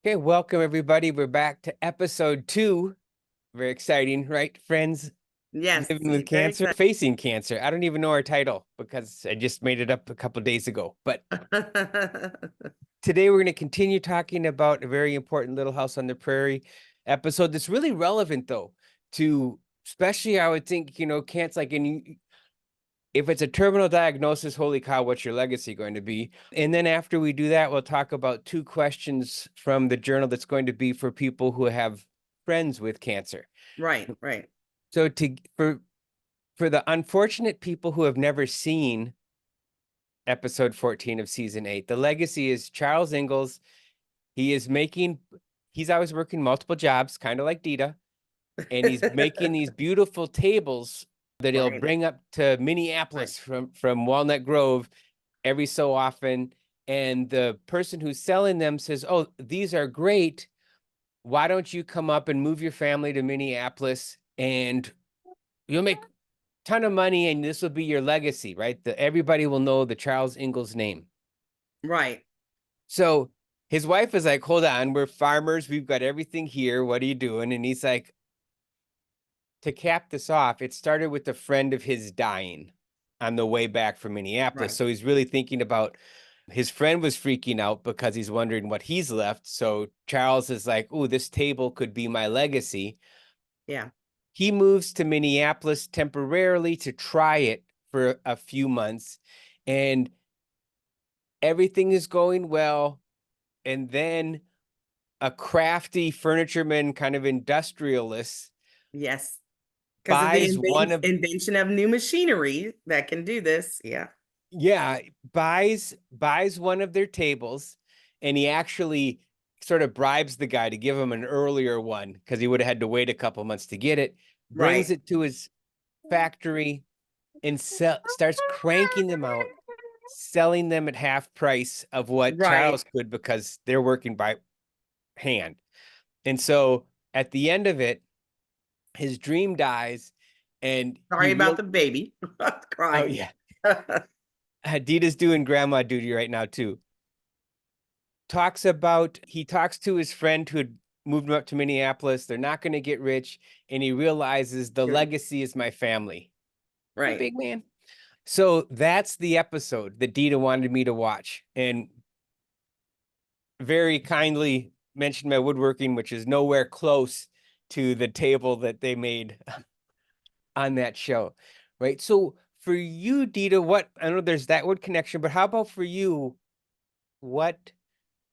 Okay, welcome everybody. We're back to episode 2. Very exciting, right, friends? Yes, Living with very cancer, excited. facing cancer. I don't even know our title because I just made it up a couple days ago. But today we're going to continue talking about a very important Little House on the Prairie episode that's really relevant, though, to especially I would think, cancer, like if it's a terminal diagnosis, holy cow, what's your legacy going to be? And then after we do that, we'll talk about 2 questions from the journal that's going to be for people who have friends with cancer. Right, right. So for the unfortunate people who have never seen episode 14 of season 8, the legacy is Charles Ingalls. He's always working multiple jobs, kind of like Deita, and he's making these beautiful tables that he'll Right, bring up to right. Minneapolis from Walnut Grove every so often. And the person who's selling them says, "Oh, these are great. Why don't you come up and move your family to Minneapolis and you'll make a ton of money and this will be your legacy," right? Everybody will know the Charles Ingalls name. Right. So his wife is like, "Hold on, we're farmers. We've got everything here. What are you doing?" And he's like, to cap this off, it started with a friend of his dying on the way back from Minneapolis. Right. So he's really thinking about his friend was freaking out because he's wondering what he's left. So Charles is like, "Oh, this table could be my legacy." Yeah. He moves to Minneapolis temporarily to try it for a few months, and everything is going well. And then a crafty furnitureman, kind of industrialist, Yes. Because of the buys one of invention of new machinery that can do this. Yeah. yeah, buys one of their tables, and he actually sort of bribes the guy to give him an earlier one because he would have had to wait a couple months to get it, brings Right. it to his factory and starts cranking them out, selling them at half price of what Right. Charles could because they're working by hand. And so at the end of it, his dream dies and he Sorry about real the baby oh crying. yeah, Hadita's doing grandma duty right now too. He talks to his friend who had moved him up to Minneapolis. They're not going to get rich, and he realizes the Good. legacy is my family. Hey, Right. big man. So that's the episode that Deita wanted me to watch, and very kindly mentioned my woodworking, which is nowhere close to the table that they made on that show, right? So for you, Deita, what I know there's that word connection, but how about for you? What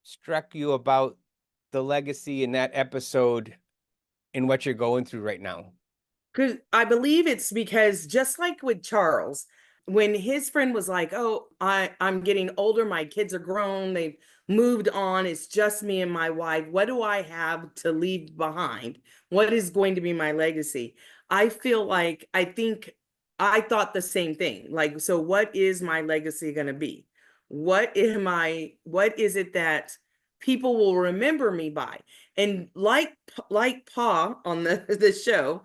struck you about the legacy in that episode and what you're going through right now? Because I believe it's because just like with Charles, when his friend was like, "Oh, I'm getting older, my kids are grown, they've moved on, it's just me and my wife. What do I have to leave behind? What is going to be my legacy?" I feel like I thought the same thing. Like, so what is my legacy going to be? What is it that people will remember me by? And like Pa on the show,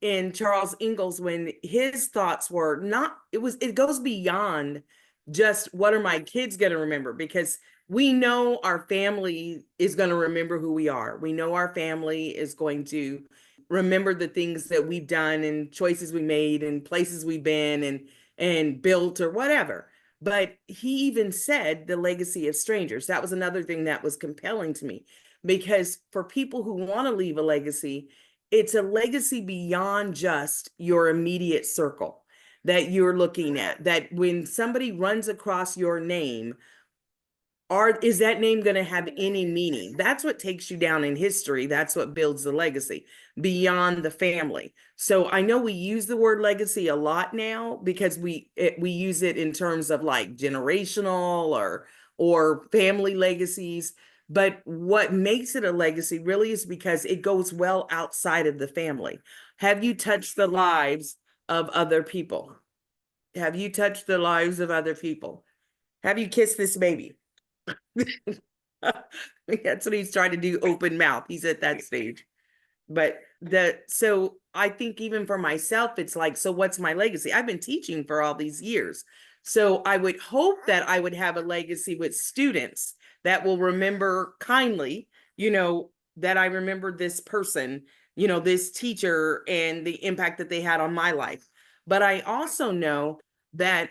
in Charles Ingalls, when his thoughts were not, it goes beyond just what are my kids going to remember, because we know our family is going to remember who we are. We know our family is going to remember the things that we've done and choices we made and places we've been and built or whatever. But he even said the legacy of strangers. That was another thing that was compelling to me, because for people who want to leave a legacy, it's a legacy beyond just your immediate circle that you're looking at. That when somebody runs across your name, is that name going to have any meaning? That's what takes you down in history. That's what builds the legacy beyond the family. So I know we use the word legacy a lot now because we use it in terms of like generational or family legacies. But what makes it a legacy really is because it goes well outside of the family. Have you touched the lives of other people? Have you touched the lives of other people? Have you kissed this baby? That's what he's trying to do, open mouth. He's at that stage. But so I think even for myself, it's like, so what's my legacy? I've been teaching for all these years. So I would hope that I would have a legacy with students that will remember kindly that I remembered this person, this teacher and the impact that they had on my life. But I also know that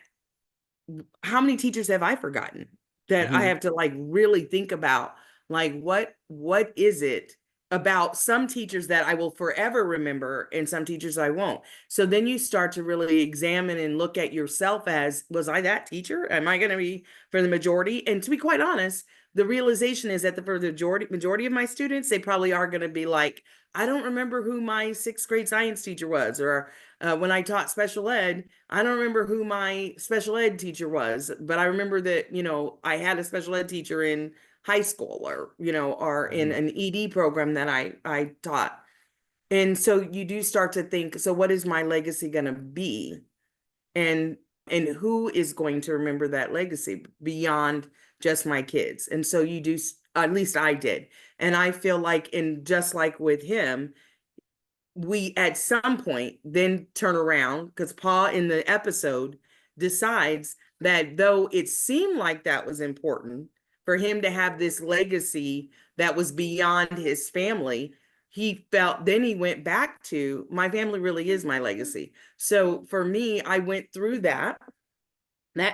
how many teachers have I forgotten that I Mhm. have to like really think about, like what is it about some teachers that I will forever remember and some teachers I won't. So then you start to really examine and look at yourself as, was I that teacher? Am I going to be for the majority? And to be quite honest, the realization is that for the majority of my students, they probably are going to be like, I don't remember who my sixth grade science teacher was, or when I taught special ed, I don't remember who my special ed teacher was, but I remember that, I had a special ed teacher in high school, or in Mhm. an ED program that I taught. And so you do start to think, so what is my legacy going to be? And who is going to remember that legacy beyond just my kids? And so you do, at least I did. And I feel like, and just like with him, we at some point then turn around, because Paul in the episode decides that though it seemed like that was important for him to have this legacy that was beyond his family, he felt, then he went back to, my family really is my legacy. So for me, I went through that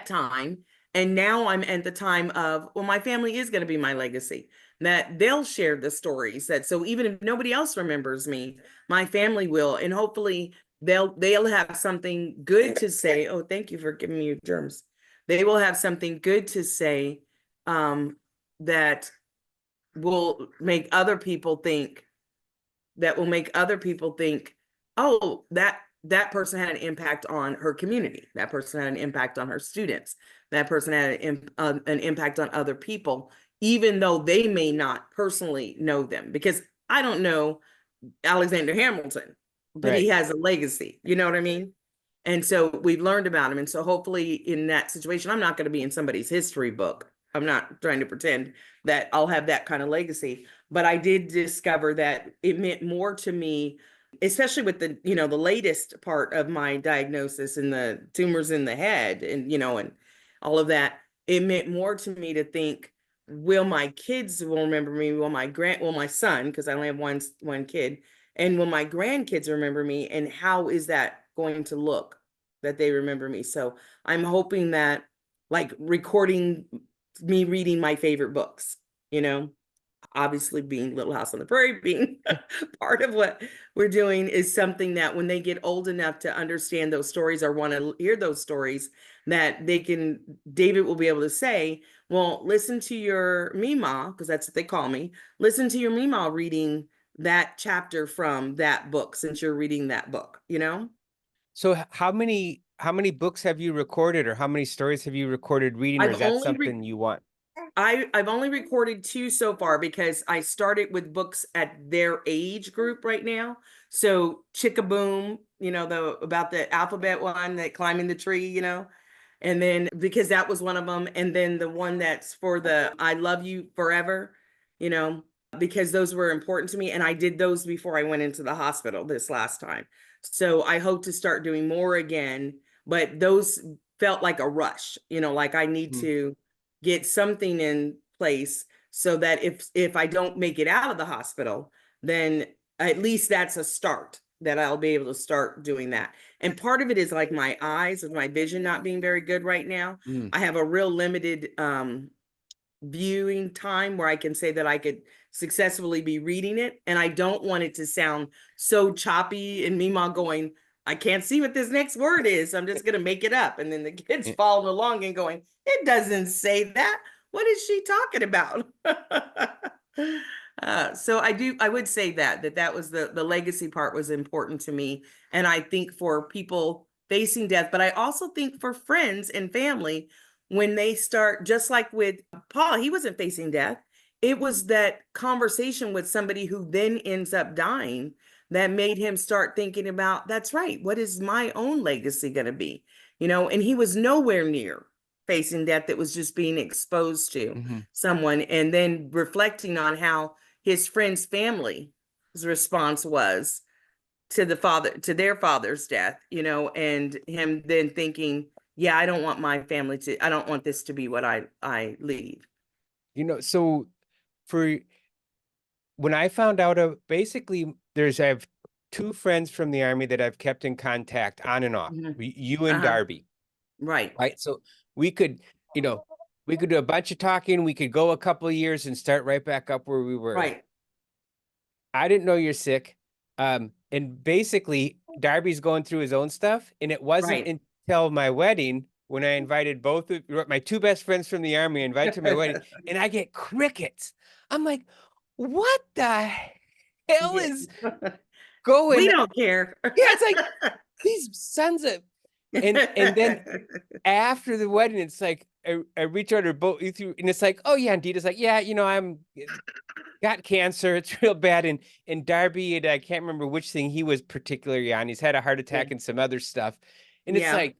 time. And now I'm at the time of, well, my family is going to be my legacy, that they'll share the stories, that so even if nobody else remembers me, my family will. And hopefully they'll have something good to say. Oh, thank you for giving me your germs. They will have something good to say, that will make other people think, oh, that person had an impact on her community. That person had an impact on her students. That person had an impact on other people, even though they may not personally know them. Because I don't know Alexander Hamilton, but he Right. has a legacy. You know what I mean? And so we've learned about him. And so hopefully in that situation, I'm not going to be in somebody's history book. I'm not trying to pretend that I'll have that kind of legacy. But I did discover that it meant more to me, especially with the latest part of my diagnosis and the tumors in the head and all of that. It meant more to me to think, will my kids will remember me? Will my son, because I only have one kid, and will my grandkids remember me? And how is that going to look that they remember me? So I'm hoping that, like, recording me reading my favorite books, you know, obviously being Little House on the Prairie, being part of what we're doing, is something that when they get old enough to understand those stories or want to hear those stories, that David will be able to say, well, listen to your Mima, because that's what they call me, listen to your Mima reading that chapter from that book, since you're reading that book. So how many books have you recorded, or how many stories have you recorded reading, or I've is that only something you want? I've only recorded two so far, because I started with books at their age group right now. So Chickaboom, the about the alphabet one, that climbing the tree. And then because that was one of them, and then the one that's for the I love you forever, you know, because those were important to me, and I did those before I went into the hospital this last time. So I hope to start doing more again, but those felt like a rush, like I need Mhm. to get something in place so that if I don't make it out of the hospital, then at least that's a start, that I'll be able to start doing that. And part of it is like my eyes, with my vision not being very good right now. Mm. I have a real limited viewing time where I can say that I could successfully be reading it. And I don't want it to sound so choppy and Mima going, I can't see what this next word is. I'm just going to make it up. And then the kids Eh, following along and going, it doesn't say that. What is she talking about? So I would say that was the legacy part was important to me. And I think for people facing death, but I also think for friends and family, when they start, just like with Paul, he wasn't facing death. It was that conversation with somebody who then ends up dying that made him start thinking about, that's right, what is my own legacy going to be? And he was nowhere near facing death. That was just being exposed to mhm. someone, and then reflecting on how his friend's family's response was to their father's death, and him then thinking, yeah, I don't want this to be what I leave. So for when I found out of basically I have two friends from the army that I've kept in contact on and off. Mhm. You and Uh-huh. Darby, Right. right? So we could, you know, we could do a bunch of talking. We could go a couple of years and start right back up where we were. Right. I didn't know you're sick. And basically Darby's going through his own stuff. And it wasn't Right. until my wedding when I invited both of my two best friends from the army, invited to my wedding, and I get crickets. I'm like, what the hell Yeah. is We going? don't care. Yeah, it's like these sons of and then after the wedding, it's like I reach out to both you through, and it's like, oh yeah, and Dita's like, yeah, I'm got cancer. It's real bad. And Darby, and I can't remember which thing he was particularly on. He's had a heart Yeah. attack and some other stuff. And it's Yeah. like,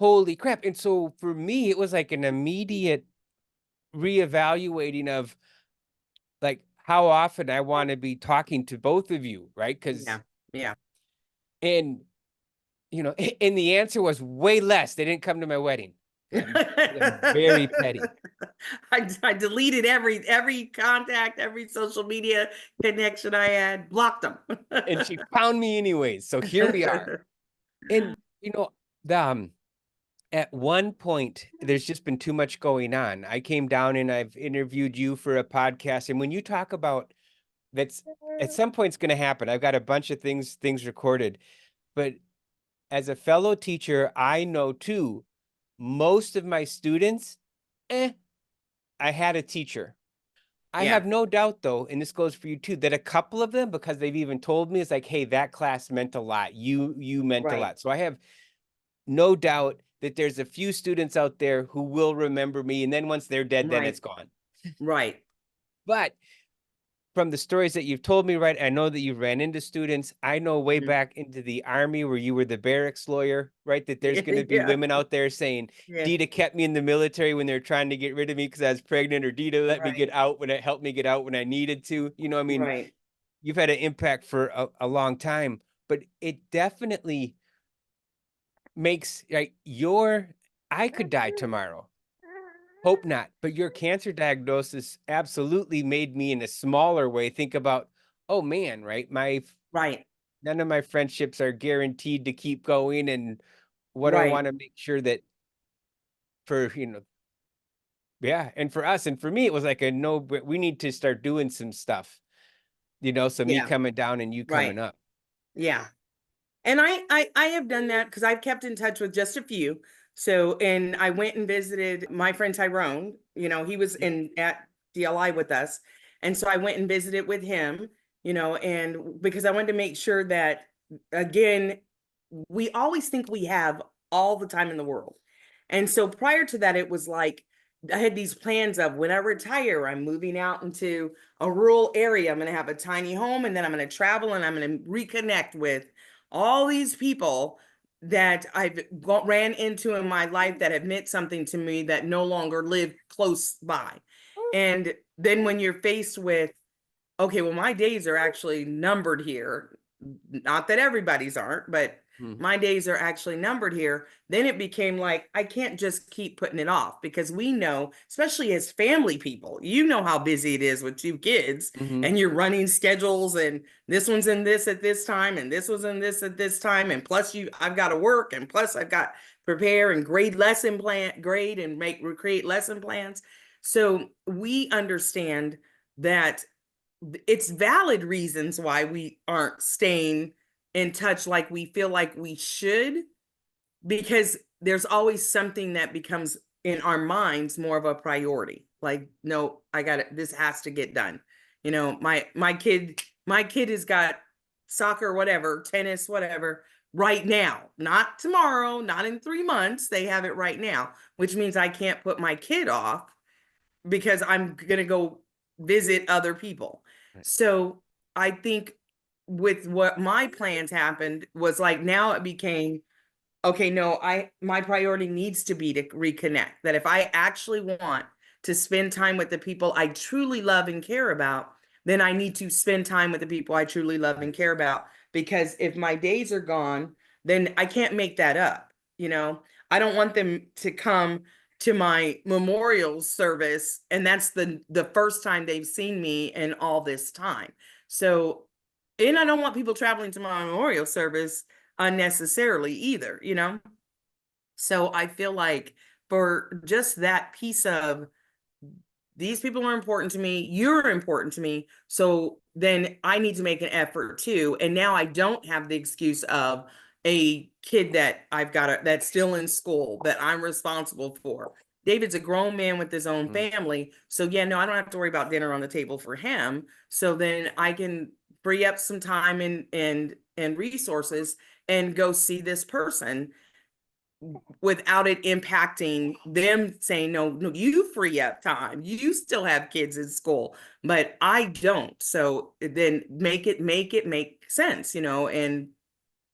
holy crap. And so for me, it was like an immediate reevaluating of like how often I want to be talking to both of you, right? Because Yeah. Yeah. and and the answer was way less. They didn't come to my wedding. I'm very petty. I deleted every contact, every social media connection I had, blocked them. And she found me anyways. So here we are. And the at one point, there's just been too much going on. I came down and I've interviewed you for a podcast. And when you talk about that's at some point it's going to happen. I've got a bunch of things recorded. But as a fellow teacher, I know too, most of my students, I had a teacher. I Yeah. have no doubt though, and this goes for you too, that a couple of them, because they've even told me, it's like, hey, that class meant a lot. You meant a Right. lot. So I have no doubt that there's a few students out there who will remember me. And then once they're dead, then Right. it's gone. Right. But from the stories that you've told me, right, I know that you ran into students. I know way Mhm. back into the army where you were the barracks lawyer, right, that there's going to be Yeah. women out there saying, Yeah. Dita kept me in the military when they're trying to get rid of me because I was pregnant, or Dita let me get Right. out when it helped me get out when I needed to. I mean, Right. you've had an impact for a long time, but it definitely makes like I could die tomorrow. Hope not. But your cancer diagnosis absolutely made me in a smaller way think about, oh man, right? Right. None of my friendships are guaranteed to keep going. And what do I Right. want to make sure that for, yeah. And for us and for me, it was like a no, but we need to start doing some stuff, so me Yeah. coming down and you Right. coming up. Yeah. And I have done that because I've kept in touch with just a few. So, and I went and visited my friend Tyrone. He was Yep. in at DLI with us. And so I went and visited with him, and because I wanted to make sure that, again, we always think we have all the time in the world. And so prior to that, it was like I had these plans of when I retire, I'm moving out into a rural area. I'm going to have a tiny home, and then I'm going to travel and I'm going to reconnect with all these people that I've ran into in my life that have meant something to me that no longer live close by. And then when you're faced with, okay, well, my days are actually numbered here. Not that everybody's aren't, but Mhm. my days are actually numbered here. Then it became like, I can't just keep putting it off because we know, especially as family people, how busy it is with two kids Mhm. and you're running schedules, and this one's in this at this time and this was in this at this time. And plus I've got to work, and plus I've got prepare and grade and create lesson plans. So we understand that it's valid reasons why we aren't staying in touch like we feel like we should, because there's always something that becomes in our minds more of a priority. Like, no, I got it. This has to get done. My kid has got soccer, whatever, tennis, whatever, right now, not tomorrow, not in 3 months. They have it right now, which means I can't put my kid off because I'm going to go visit other people. Right. So I think with what my plans happened was like, now it became, okay, no, my priority needs to be to reconnect. That if I actually want to spend time with the people I truly love and care about, then I need to spend time with the people I truly love and care about. Because if my days are gone, then I can't make that up. I don't want them to come to my memorial service, and that's the first time they've seen me in all this time. So, and I don't want people traveling to my memorial service unnecessarily either, you know? So I feel like for just that piece of these people are important to me, you're important to me, so then I need to make an effort too. And now I don't have the excuse of a kid that that's still in school that I'm responsible for. David's a grown man with his own Mm. family, so yeah, no, I don't have to worry about dinner on the table for him. So then I can free up some time and resources and go see this person without it impacting them saying, no, no, you free up time. You still have kids in school, but I don't. So then make sense, you know, and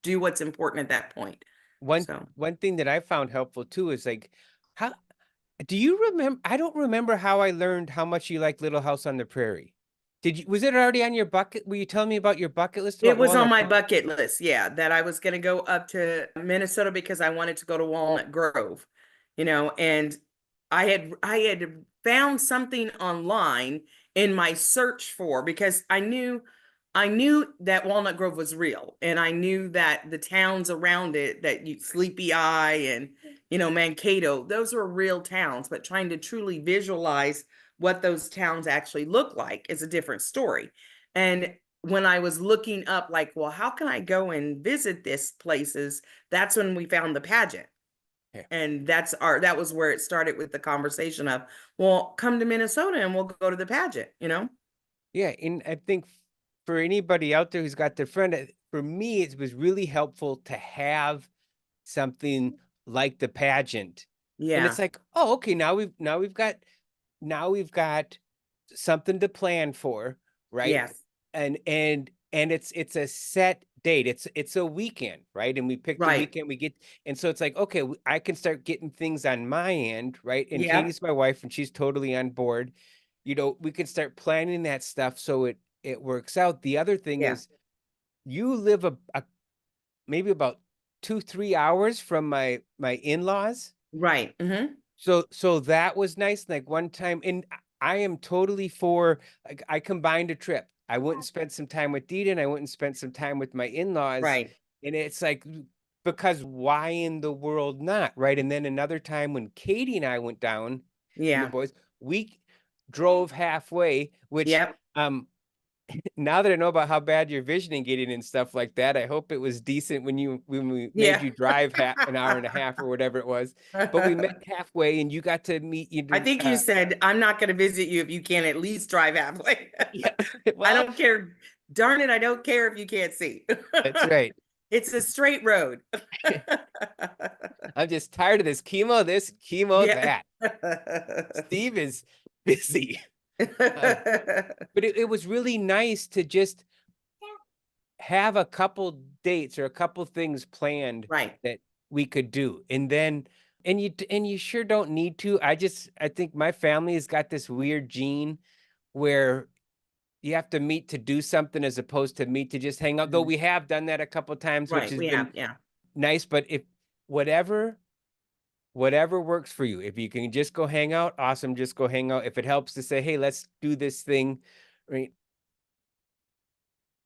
do what's important at that point. One So one thing that I found helpful too is like, how do you remember? I don't remember how I learned how much you like Little House on the Prairie. Did you? Was it already on your bucket? Were you telling me about your bucket list it about was on Walnut my Grove? bucket list, yeah, that I was going to go up to Minnesota because I wanted to go to Walnut Grove, you know, and I had found something online in my search for because I knew that Walnut Grove was real, and I knew that the towns around it, that Sleepy Eye and Mankato, those were real towns, but trying to truly visualize what those towns actually look like is a different story. And when I was looking up, like, well, how can I go and visit this places? That's when we found the pageant. Yeah. And that was where it started with the conversation of, well, come to Minnesota and we'll go to the pageant, you know? Yeah, and I think for anybody out there who's got their friend, for me, it was really helpful to have something like the pageant. And Yeah. it's like, oh, okay, now we've got something to plan for, right? Yes. And it's a set date. It's a weekend, right? And we pick the Right. weekend we get, and so it's like, okay, I can start getting things on my end, right? And Yep. Katie's my wife, and she's totally on board. We can start planning that stuff so it works out. The other thing Yeah. is you live maybe about 2-3 hours from my in-laws. Right. So that was nice. Like one time, and I am totally for, like, I combined a trip. I went and spent some time with Deita, and I went and spent some time with my in-laws. Right. And it's like, because why in the world not? Right. And then another time when Katie and I went down, and the Yeah. boys, we drove halfway, which Yep. now that I know about how bad your visioning getting and stuff like that, I hope it was decent when we made Yeah. you drive an hour and a half or whatever it was. But we met halfway, and you got to meet I you. think you said, I'm not going to visit you if you can't at least drive halfway. Yeah, I well, don't care. Darn it, I don't care if you can't see. that's right. It's a straight road. I'm just tired of this chemo, Yeah. that. Steve is busy. But it was really nice to just have a couple dates or a couple things planned Right. that we could do. And you sure don't need to. I think my family has got this weird gene where you have to meet to do something as opposed to meet to just hang out. Though Mhm. we have done that a couple times, which Right. has We been have. Yeah. nice. But if whatever whatever works for you, if you can just go hang out, awesome, just go hang out. If it helps to say, hey, let's do this thing, right?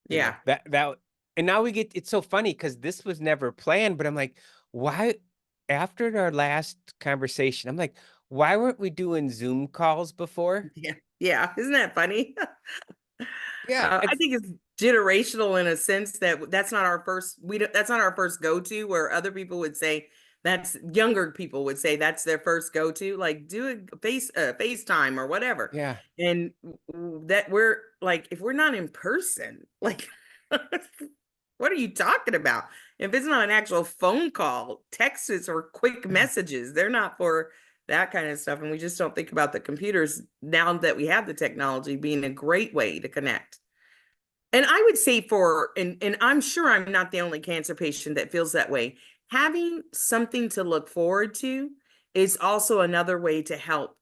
Yeah. That and now it's so funny because this was never planned, but I'm like, why after our last conversation, I'm like, why weren't we doing Zoom calls before? Yeah. Yeah. Isn't that funny? Yeah, I think it's generational in a sense that that's not our first we don't, that's not our first go-to, where other people would say that's younger people would say that's their first go-to, like do a FaceTime or whatever. yeah. And that we're like, if we're not in person, like what are you talking about? If it's not an actual phone call, texts or quick messages, they're not for that kind of stuff. And we just don't think about the computers now that we have the technology being a great way to connect. And I would say and I'm sure I'm not the only cancer patient that feels that way. Having something to look forward to is also another way to help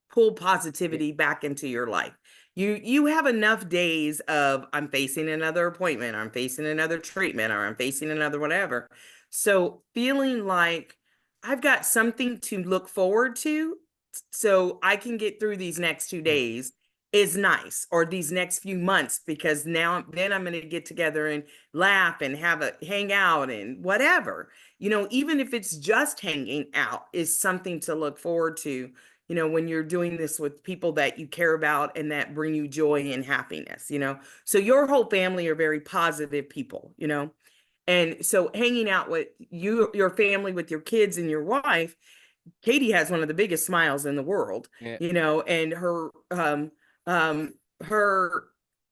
pull Yeah. positivity back into your life. You have enough days of, I'm facing another appointment, or I'm facing another treatment, or I'm facing another whatever. So feeling like I've got something to look forward to so I can get through these next 2 days is nice, or these next few months, because now then I'm going to get together and laugh and have a hang out and whatever. Even if it's just hanging out is something to look forward to, when you're doing this with people that you care about and that bring you joy and happiness. So your whole family are very positive people. And so hanging out with your family, with your kids and your wife, Katie has one of the biggest smiles in the world, Yeah. and her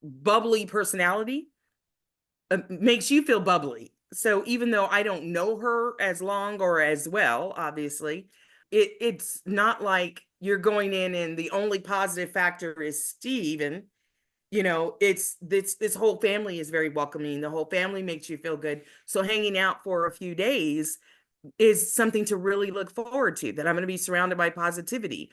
bubbly personality makes you feel bubbly. So even though I don't know her as long or as well, obviously, it's not like you're going in and the only positive factor is Steve. And it's this whole family is very welcoming. The whole family makes you feel good. So hanging out for a few days is something to really look forward to, that I'm going to be surrounded by positivity.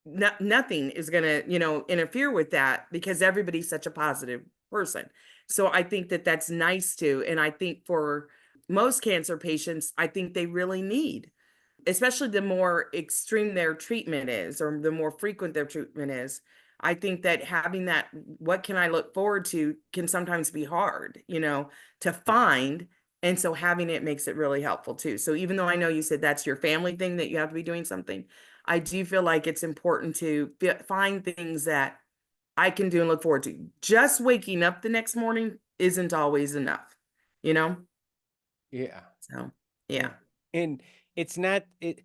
Nothing is going to, interfere with that, because everybody's such a positive person. So I think that that's nice too. And I think for most cancer patients, I think they really need, especially the more extreme their treatment is, or the more frequent their treatment is. I think that having that, what can I look forward to, can sometimes be hard, to find. And so having it makes it really helpful too. So even though I know you said that's your family thing, that you have to be doing something, I do feel like it's important to find things that I can do and look forward to. Just waking up the next morning isn't always enough, you know? Yeah. So, Yeah. yeah. And it's not it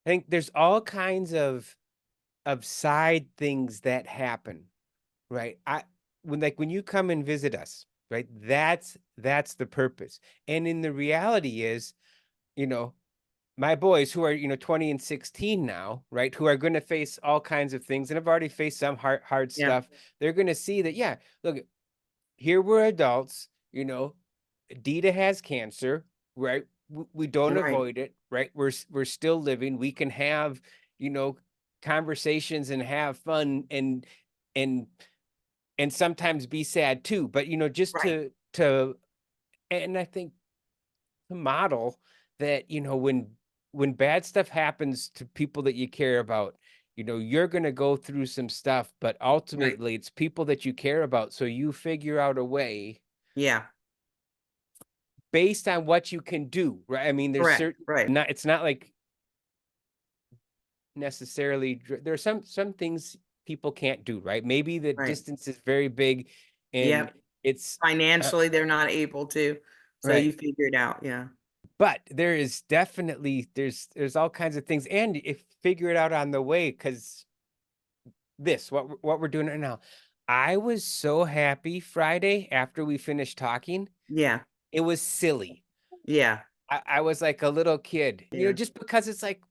I think there's all kinds of side things that happen, right? When you come and visit us, right? That's the purpose. And in the reality is, you know, my boys who are, 20 and 16 now, right? Who are going to face all kinds of things and have already faced some hard Yeah. stuff. They're going to see that, yeah, look, here we're adults, Dita has cancer, right? We don't Right. avoid it, right? We're still living. We can have, you know, conversations and have fun and and sometimes be sad too. But just Right. to and I think to model that, when bad stuff happens to people that you care about, you're gonna go through some stuff, but Right. ultimately it's people that you care about. So you figure out a way Yeah. based on what you can do, right? I mean, there's Correct. certain Right. not it's not like necessarily there are some things people can't do, right? Maybe the Right. distance is very big and Yep. it's Financially, they're not able to. So right. you figure it out. Yeah. But there is definitely there's all kinds of things and if figure it out on the way because what we're doing right now. I was so happy Friday after we finished talking. Yeah. It was silly. Yeah. I was like a little kid, Yeah. just because it's like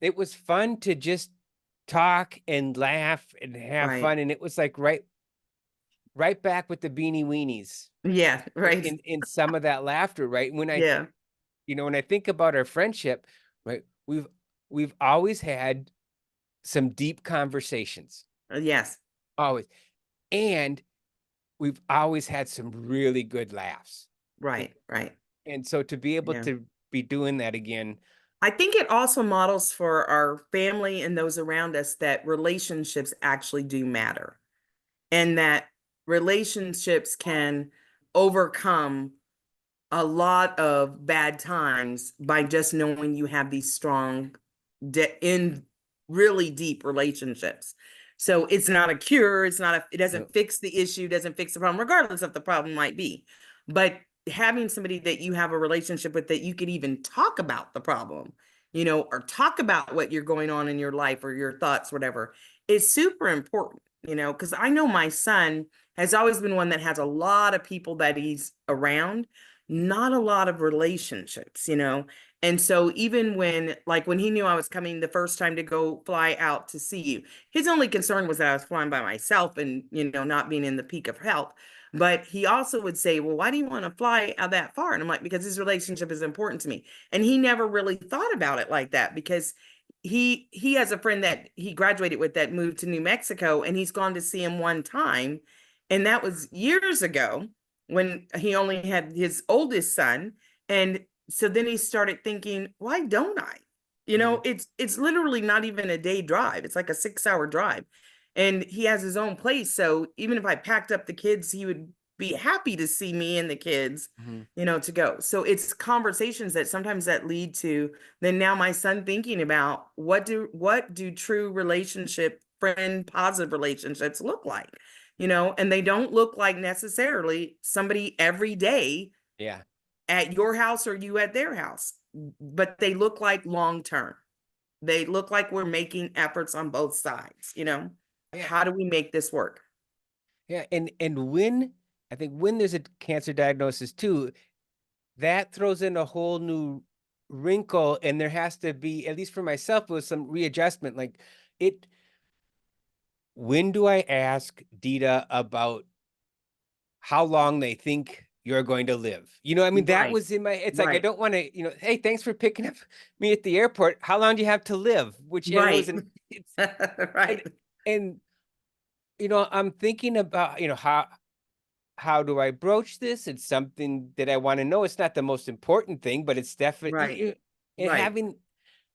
it was fun to just talk and laugh and have Right. fun. And it was like right back with the beanie weenies Yeah. Right. in some of that laughter, right? Yeah. When I think about our friendship, right, we've always had some deep conversations. Yes. Always. And we've always had some really good laughs. A- Right. Right. And so to be able Yeah. to be doing that again, I think it also models for our family and those around us that relationships actually do matter, and that relationships can overcome a lot of bad times by just knowing you have these strong, in really deep relationships. So it's not a cure. It you know, doesn't fix the issue, doesn't fix the problem, regardless of the problem might be. But having somebody that you have a relationship with, that you could even talk about the problem, or talk about what you're going on in your life or your thoughts, whatever, is super important, because I know my son has always been one that has a lot of people that he's around, not a lot of relationships. And so even when he knew I was coming the first time to go fly out to see you, his only concern was that I was flying by myself and, not being in the peak of health. But he also would say, well, why do you want to fly out that far? And I'm like, because this relationship is important to me. And he never really thought about it like that, because he has a friend that he graduated with that moved to New Mexico, and he's gone to see him one time. And that was years ago, when he only had his oldest son. And so then he started thinking, why don't I? You know, Mhm. it's literally not even a day drive. It's like a 6 hour drive. And he has his own place. So even if I packed up the kids, he would be happy to see me and the kids, Mhm. you know, to go. So it's conversations that sometimes that lead to then now my son thinking about what do true relationship, friend, positive relationships look like? You know, and they don't look like necessarily somebody every day Yeah. at your house or you at their house, but they look like long term. They look like we're making efforts on both sides, you know? Yeah. How do we make this work? Yeah. And when I think when there's a cancer diagnosis too, that throws in a whole new wrinkle, and there has to be, at least for myself, was some readjustment. Like it, when do I ask Dita about how long they think you're going to live? You know, I mean, that Right, was in my, it's like, I right, don't want to, hey, thanks for picking up me at the airport. How long do you have to live? Which, and it was right, an, it's, and, right. and, I'm thinking about, how do I broach this? It's something that I want to know. It's not the most important thing, but it's Right, definitely, and right. having,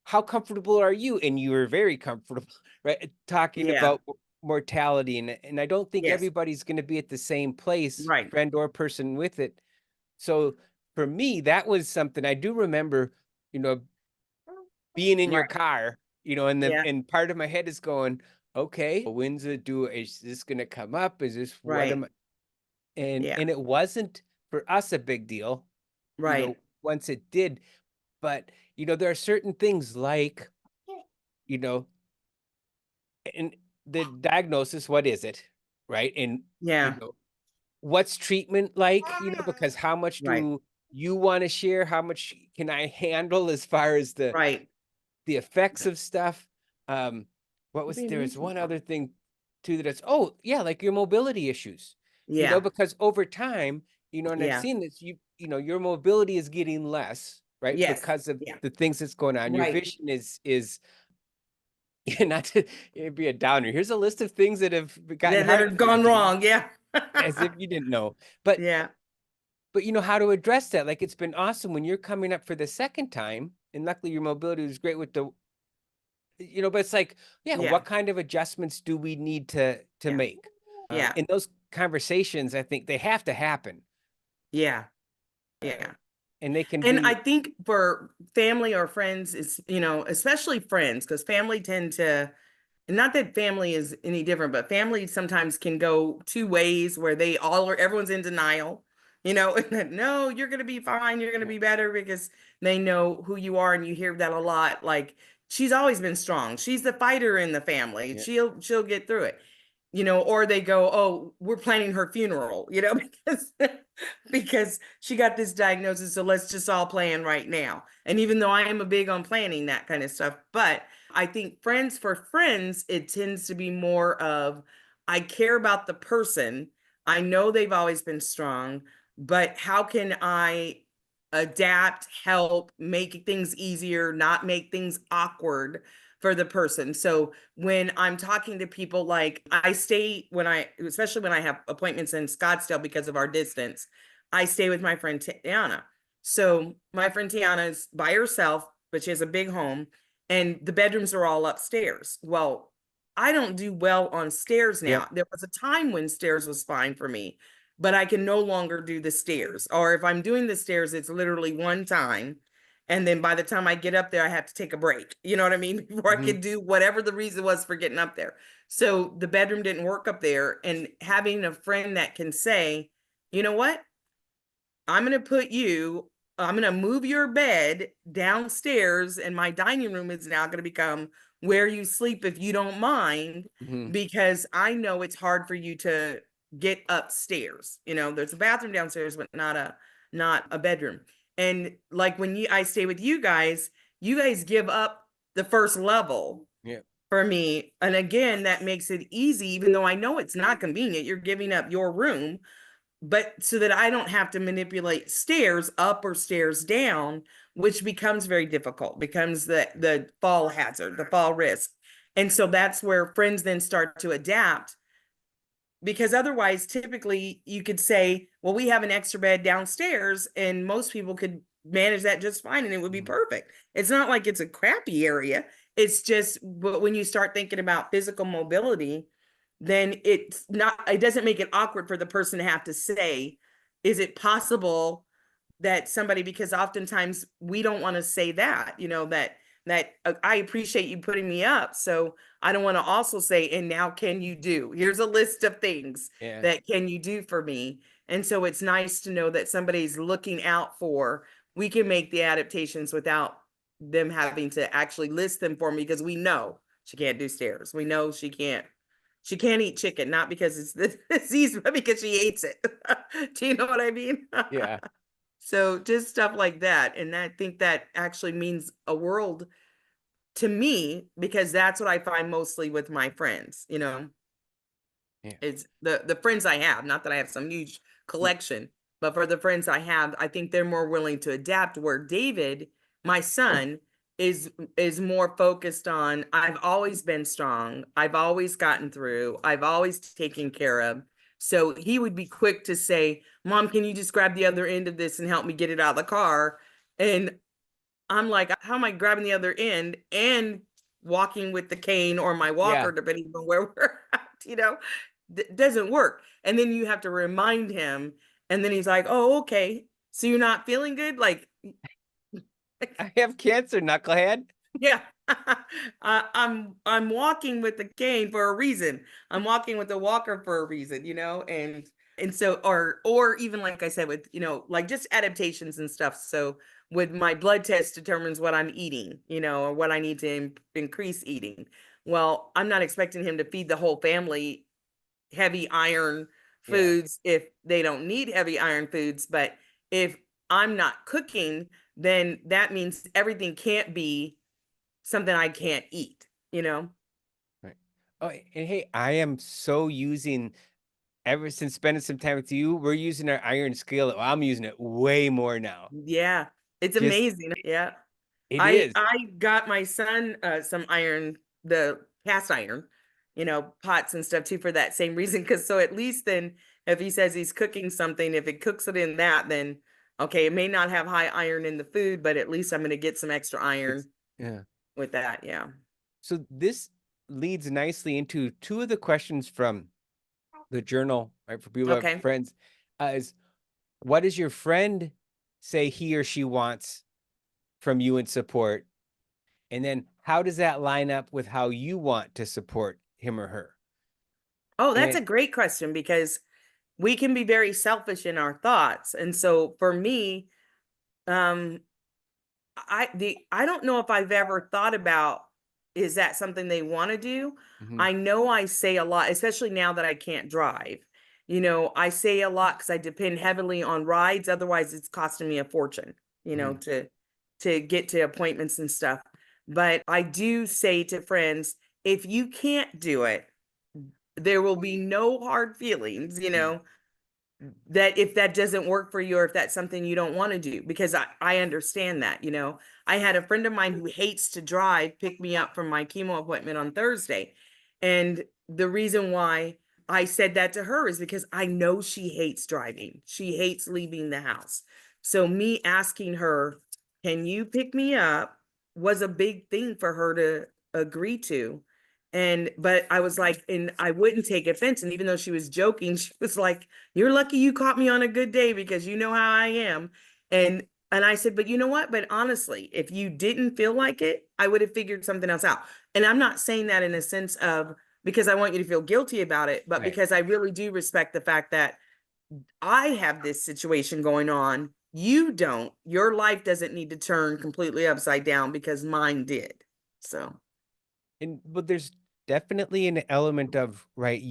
how comfortable are you? And you were very comfortable, right? Talking Yeah, about mortality. And I don't think yes, everybody's going to be at the same place, right, friend or person with it. So for me, that was something I do remember, you know, being in your right. car, and Yeah, part of my head is going, okay, when's it due? Is this going to come up? Is this what right. am I? And Yeah, it wasn't for us a big deal, right. once it did. But there are certain things like, you know, and the diagnosis, what is it? Right. And you Yeah, know, what's treatment like? Because how much right, do you want to share? How much can I handle as far as right. the effects of stuff? Um, what You're was being there mean was to me, one Pop. other thing too, that's, oh yeah, like your mobility issues, Yeah, because over time, and I've yeah, seen this, your mobility is getting less, right? yes, Because of yeah, the things that's going on. Your right. vision is not to be a downer. Here's a list of things that have gotten That harder have for you, gone Dina, wrong. Yeah. as if you didn't know. But Yeah, how to address that. Like, it's been awesome when you're coming up for the second time, and luckily your mobility was great with the, but it's like, yeah, yeah, what kind of adjustments do we need to yeah, make? yeah, And those conversations, I think they have to happen. yeah, Uh, yeah. and they can And I be, think for family or friends, it's, you know, especially friends, because family tend to, and not that family is any different, but family sometimes can go two ways where they all are, everyone's in denial, you know, and that, no, you're going to be fine. You're going to yeah, be better because they know who you are. And you hear that a lot. Like, she's always been strong. She's the fighter in the family. yeah, She'll get through it, you know, or they go, oh, we're planning her funeral, you know, because she got this diagnosis, so let's just all plan right now. And even though I am a big on planning that kind of stuff, but I think friends for friends, it tends to be more of, I care about the person. I know they've always been strong, but how can I adapt, help, make things easier, not make things awkward for the person? So when I'm talking to people, like I stay especially when I have appointments in Scottsdale because of our distance, I stay with my friend Tiana. So my friend Tiana is by herself, but she has a big home and the bedrooms are all upstairs. Well, I don't do well on stairs now. yep, There was a time when stairs was fine for me, but I can no longer do the stairs. Or if I'm doing the stairs, it's literally one time. And then by the time I get up there, I have to take a break. You know what I mean? Before I hmm, could do whatever the reason was for getting up there. So the bedroom didn't work up there. And having a friend that can say, you know what? I'm going to move your bed downstairs, and my dining room is now going to become where you sleep if you don't mind, hmm, because I know it's hard for you to get upstairs. You know, there's a bathroom downstairs, but not a bedroom. And like when I stay with you guys give up the first level yeah, for me. And again, that makes it easy, even though I know it's not convenient. You're giving up your room, but so that I don't have to manipulate stairs up or stairs down, which becomes very difficult, becomes the fall hazard, the fall risk. And so that's where friends then start to adapt, because otherwise typically you could say, well, we have an extra bed downstairs, and most people could manage that just fine and it would be perfect. It's not like it's a crappy area. It's just, but when you start thinking about physical mobility, then it doesn't make it awkward for the person to have to say, is it possible that somebody, because oftentimes we don't want to say that, that I appreciate you putting me up. So I don't want to also say, and now can you do? Here's a list of things Yeah. that can you do for me? And so it's nice to know that somebody's looking out for, we can make the adaptations without them having to actually list them for me, because we know she can't do stairs. We know she can't eat chicken, not because it's the disease, but because she hates it. Do you know what I mean? Yeah. So just stuff like that. And I think that actually means a world to me, because that's what I find mostly with my friends, Yeah. it's the friends I have, not that I have some huge collection, but for the friends I have, I think they're more willing to adapt, where David, my son, is more focused on, I've always been strong, I've always gotten through, I've always taken care of. So he would be quick to say, Mom, can you just grab the other end of this and help me get it out of the car? And I'm like, how am I grabbing the other end and walking with the cane or my Yeah. walker, depending on where we're at, doesn't work. And then you have to remind him. And then he's like, oh, okay. So you're not feeling good? Like, I have cancer, knucklehead. yeah. I'm walking with the cane for a reason. I'm walking with the walker for a reason, and so, or even like I said, with like just adaptations and stuff. So with my blood test determines what I'm eating, or what I need to increase eating. Well, I'm not expecting him to feed the whole family heavy iron Yeah. foods if they don't need heavy iron foods, but if I'm not cooking, then that means everything can't be something I can't eat. Right. Oh, and hey, I am so using ever since spending some time with you, we're using our iron scale. Well, I'm using it way more now. Yeah, it's Just amazing. Yeah. it I is. I got my son some iron, the cast iron, pots and stuff too for that same reason. Cause so at least then if he says he's cooking something, if it cooks it in that, then okay, it may not have high iron in the food, but at least I'm gonna get some extra It's iron yeah. with that. Yeah. So this leads nicely into two of the questions from the journal, right? For people who have Okay. friends, is what does your friend say he or she wants from you in support? And then how does that line up with how you want to support him or her? Oh, that's a And great question, because we can be very selfish in our thoughts. And so for me, um, I don't know if I've ever thought about, is that something they want to do? mhm, I know I say a lot, especially now that I can't drive. I say a lot because I depend heavily on rides. Otherwise, it's costing me a fortune, mhm, to get to appointments and stuff. But I do say to friends, if you can't do it, there will be no hard feelings, mm, that if that doesn't work for you, or if that's something you don't want to do, because I understand that. I had a friend of mine who hates to drive pick me up from my chemo appointment on Thursday. And the reason why I said that to her is because I know she hates driving. She hates leaving the house. So me asking her, can you pick me up, was a big thing for her to agree to. But I was like, and I wouldn't take offense. And even though she was joking, she was like, you're lucky you caught me on a good day, because you know how I am. And I said, but you know what? But honestly, if you didn't feel like it, I would have figured something else out. And I'm not saying that in a sense of because I want you to feel guilty about it, but right. because I really do respect the fact that I have this situation going on. You don't. Your life doesn't need to turn completely upside down because mine did. So, And but there's definitely an element of right.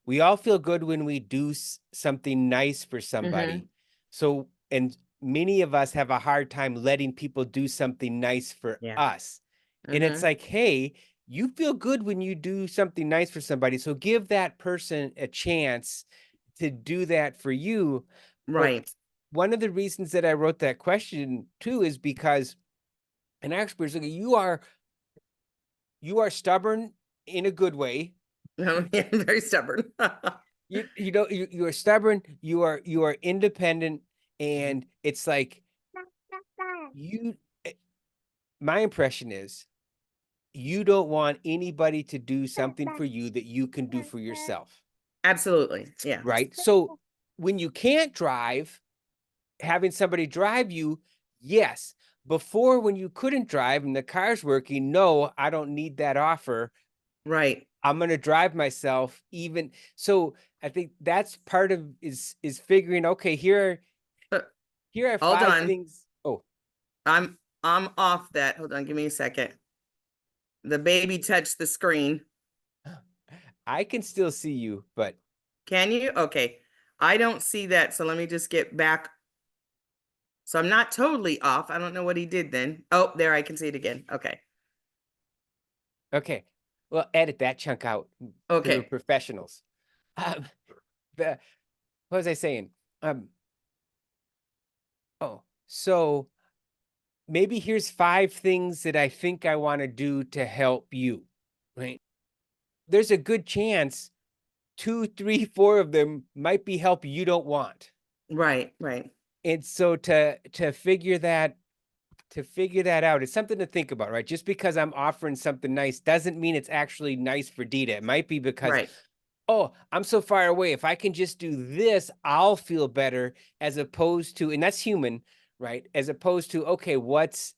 We all feel good when we do something nice for somebody. mhm, So and many of us have a hard time letting people do something nice for yeah. us. And it's Mhm, like, hey, you feel good when you do something nice for somebody. So give that person a chance to do that for you. But right. one of the reasons that I wrote that question too is because an expert is like, you are stubborn in a good way. I'm very stubborn. You are stubborn, you are independent, and it's like you, my impression is you don't want anybody to do something for you that you can do for yourself, Absolutely. Yeah. right? So when you can't drive, having somebody drive you, yes. Before, when you couldn't drive and the car's working, no, I don't need that offer. Right. I'm going to drive myself even. So I think that's part of is figuring, okay, Uh, here are Hold 5 on. things. Oh, I'm off that. Hold on, give me a second. The baby touched the screen. I can still see you, but Can you? Okay. I don't see that, so let me just get back. So I'm not totally off. I don't know what he did then. Oh, there, I can see it again. Okay. okay. Well, edit that chunk out because we're Okay. professionals. Um, the, what was I saying? Oh, so maybe here's 5 things that I think I want to do to help you, right? There's a good chance 2, 3, 4 of them might be help you don't want. Right, right, And so to figure that out, it's something to think about, right? Just because I'm offering something nice doesn't mean it's actually nice for Dita. It might be because, right, oh, I'm so far away. If I can just do this, I'll feel better, as opposed to, and that's human, right? As opposed to, okay, what's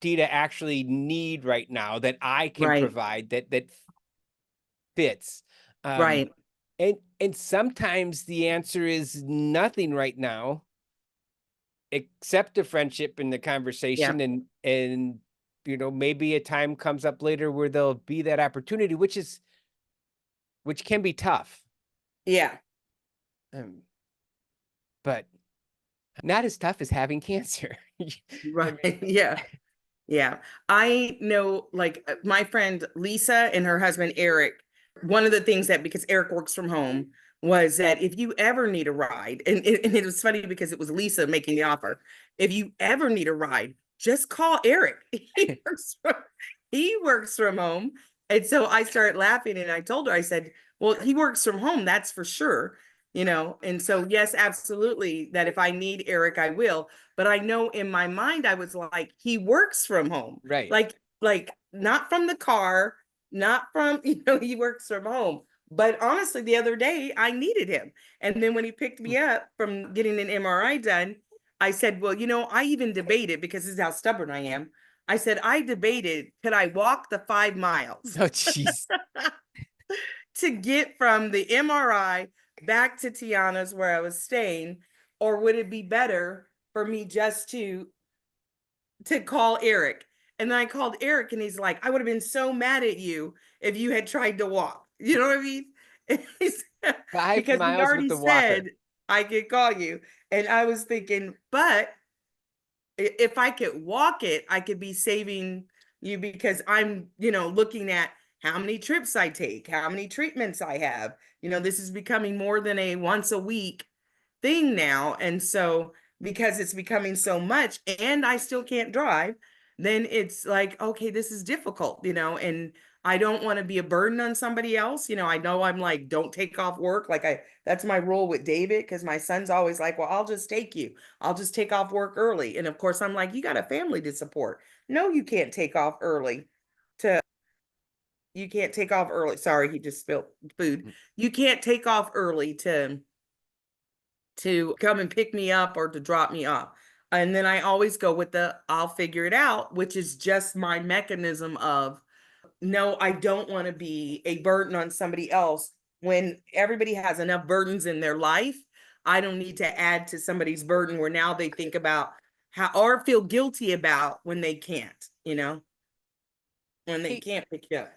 Dita actually need right now that I can right, provide that fits. Um, right. and sometimes the answer is nothing right now, except the friendship and the Yeah, conversation, and maybe a time comes up later where there'll be that opportunity, which can be tough. yeah. Um, but not as tough as having cancer. I Right. mean, Yeah. Yeah. I know, like, my friend Lisa and her husband Eric, one of the things that, because Eric works from home, was that if you ever need a ride, and it was funny because it was Lisa making the offer. If you ever need a ride, just call Eric. He works from home. And so I started laughing and I told her, I said, well, he works from home, that's for sure. And so yes, absolutely, that if I need Eric, I will. But I know in my mind, I was like, he works from home, right. like not from the car, not from, he works from home. But honestly, the other day I needed him. And then when he picked me up from getting an MRI done, I said, well, I even debated, because this is how stubborn I am. I said, I debated, could I walk the 5 miles Oh, jeez. to get from the MRI back to Tiana's where I was staying, or would it be better for me just to call Eric? And then I called Eric and he's like, I would have been so mad at you if you had tried to walk. You know what I mean? Five Because he miles with already the walker. said I could call you. And I was thinking, but if I could walk it, I could be saving you, because I'm, looking at how many trips I take, how many treatments I have. This is becoming more than a once a week thing now. And so, because it's becoming so much and I still can't drive, then it's like, okay, this is difficult, and I don't want to be a burden on somebody else. I know I'm like, don't take off work. Like, that's my rule with David, because my son's always like, well, I'll just take you. I'll just take off work early. And of course, I'm like, you got a family to support. No, you can't take off early to, you can't take off early. Sorry, he just spilled food. You can't take off early to come and pick me up or to drop me off. And then I always go with the I'll figure it out, which is just my mechanism of, no, I don't want to be a burden on somebody else when everybody has enough burdens in their life. I don't need to add to somebody's burden where now they think about how, or feel guilty about when they can't, when they Hey, can't pick you up.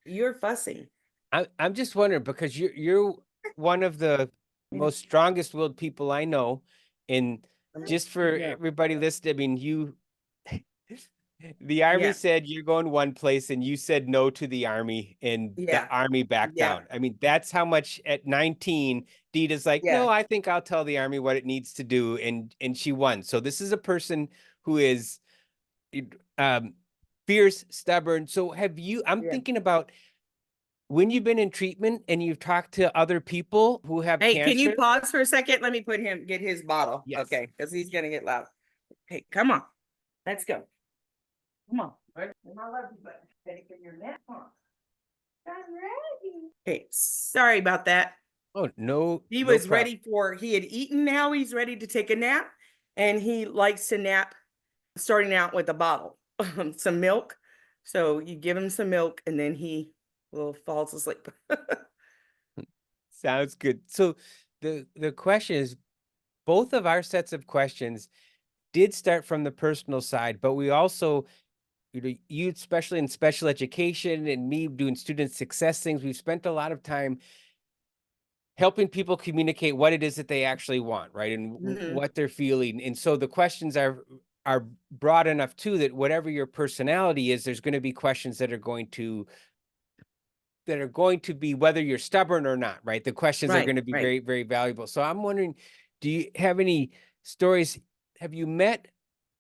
You're fussing. I'm just wondering, because you're one of the most strongest willed people I know. And just for Yeah. everybody listening, I mean, the army Yeah. said you're going one place and you said no to the army, and the Yeah. army backed Yeah. down. I mean, that's how much at 19, Dita's like, no, Yeah. I think I'll tell the army what it needs to do. And she won. So this is a person who is um fierce, stubborn. So I'm Yeah. thinking about when you've been in treatment and you've talked to other people who have Hey, can you cancer. pause for a second? Let me get his bottle. Yes. Okay, because he's gonna get loud. Okay, come on. Let's go. Come on. Right? I love you, but ready for your nap, huh? I'm ready. Okay, sorry about that. Oh, no, He no was problem. ready for, he had eaten, now he's ready to take a nap. And he likes to nap starting out with a bottle, some milk. So you give him some milk and then he will falls asleep. Sounds good. So the question is, both of our sets of questions did start from the personal side, but we also, you especially in special education and me doing student success things, we've spent a lot of time helping people communicate what it is that they actually want, right? And Mhm. what they're feeling. And so the questions are broad enough too that whatever your personality is, there's going to be questions that are going to be whether you're stubborn or not, right? The questions are Right, going to be right. very, very valuable. So I'm wondering, do you have any stories? Have you met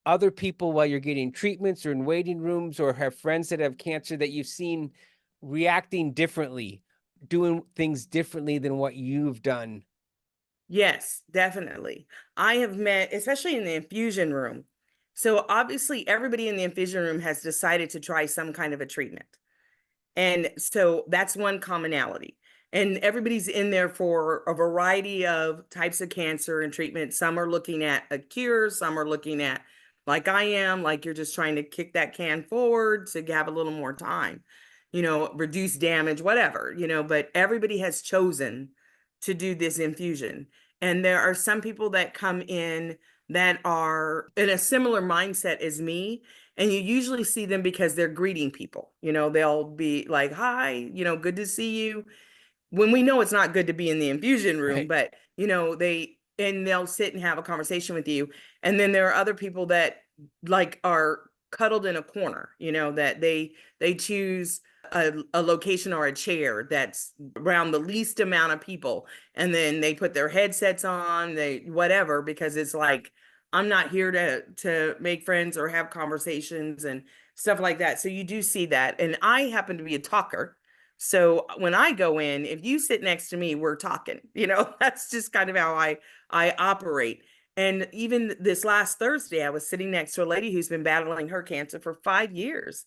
other people while you're getting treatments or in waiting rooms, or have friends that have cancer that you've seen reacting differently, doing things differently than what you've done? Yes, definitely. I have met, especially in the infusion room. So obviously everybody in the infusion room has decided to try some kind of a treatment. And so that's one commonality. And everybody's in there for a variety of types of cancer and treatment. Some are looking at a cure, some are looking at, like I am, like you're just trying to kick that can forward to have a little more time, reduce damage, whatever, but everybody has chosen to do this infusion. And there are some people that come in that are in a similar mindset as me, and you usually see them because they're greeting people. They'll be like, hi, good to see you. When we know it's not good to be in the infusion room, Right. but they'll sit and have a conversation with you. And then there are other people that like are cuddled in a corner, that they choose a location or a chair that's around the least amount of people. And then they put their headsets on, they whatever, because it's like, I'm not here to make friends or have conversations and stuff like that. So you do see that. And I happen to be a talker. So when I go in, if you sit next to me, we're talking. That's just kind of how I operate. And even this last Thursday, I was sitting next to a lady who's been battling her cancer for 5 years.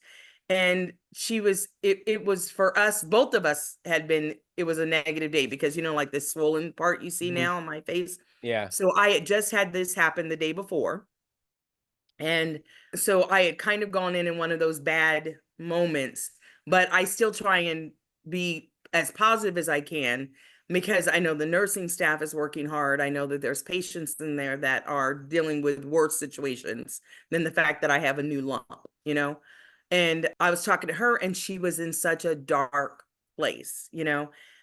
And it was for us, both of us it was a negative day because, like this swollen part you see Mhm. now on my face. Yeah. So I had just had this happen the day before. And so I had kind of gone in one of those bad moments, but I still try and be as positive as I can because I know the nursing staff is working hard. I know that there's patients in there that are dealing with worse situations than the fact that I have a new lump. And I was talking to her and she was in such a dark place,